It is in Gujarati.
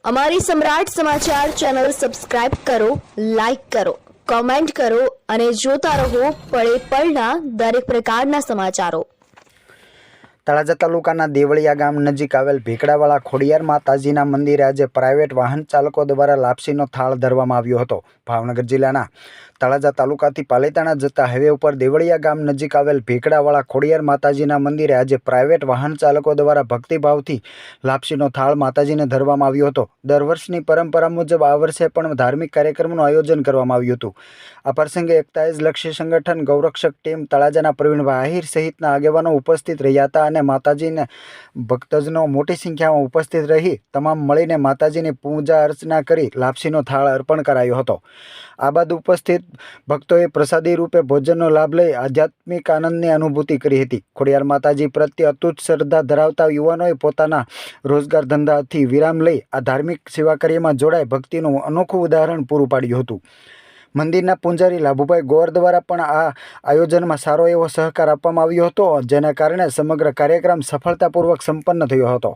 અમારી સમ્રાટ સમાચાર ચેનલ સબસ્ક્રાઇબ કરો, લાઈક કરો, કોમેન્ટ કરો અને જોતા રહો પળે પળના દરેક પ્રકારના સમાચારો। તળાજા તાલુકાના દેવળિયા ગામ નજીક આવેલ ભીકડાવાળા ખોડિયાર માતાજીના મંદિરે આજે પ્રાઇવેટ વાહન ચાલકો દ્વારા લાપસીનો થાળ ધરવામાં આવ્યો હતો। ભાવનગર જિલ્લાના તળાજા તાલુકાથી પાલીતાણા જતા હાઈવે ઉપર દેવળિયા ગામ નજીક આવેલ ભીકડાવાળા ખોડિયાર માતાજીના મંદિરે આજે પ્રાઇવેટ વાહન ચાલકો દ્વારા ભક્તિભાવથી લાપસીનો થાળ માતાજીને ધરવામાં આવ્યો હતો। દર વર્ષની પરંપરા મુજબ આ વર્ષે પણ ધાર્મિક કાર્યક્રમનું આયોજન કરવામાં આવ્યું હતું। આ પ્રસંગે એકતાઈઝ લક્ષી સંગઠન ગૌરક્ષક ટીમ તળાજાના પ્રવીણભાઈ આહિર સહિતના આગેવાનો ઉપસ્થિત રહ્યા હતા અને માતાજીને ભક્તજનો મોટી સંખ્યામાં ઉપસ્થિત રહી તમામ મળીને માતાજીની પૂજા અર્ચના કરી લાપસીનો થાળ અર્પણ કરાયો હતો। આ બાદ ઉપસ્થિત ભક્તોએ પ્રસાદી રૂપે ભોજનનો લાભ લઈ આધ્યાત્મિક આનંદની અનુભૂતિ કરી હતી। ખોડિયાર માતાજી પ્રત્યે અતૂટ શ્રદ્ધા ધરાવતા યુવાનોએ પોતાના રોજગાર ધંધાથી વિરામ લઈ આ ધાર્મિક સેવા કાર્યમાં જોડાઈ ભક્તિનું અનોખું ઉદાહરણ પૂરું પાડ્યું હતું। મંદિરના પૂંજારી લાભુભાઈ ગોર દ્વારા પણ આ આયોજનમાં સારો એવો સહકાર આપવામાં આવ્યો હતો, જેના કારણે સમગ્ર કાર્યક્રમ સફળતાપૂર્વક સંપન્ન થયો હતો।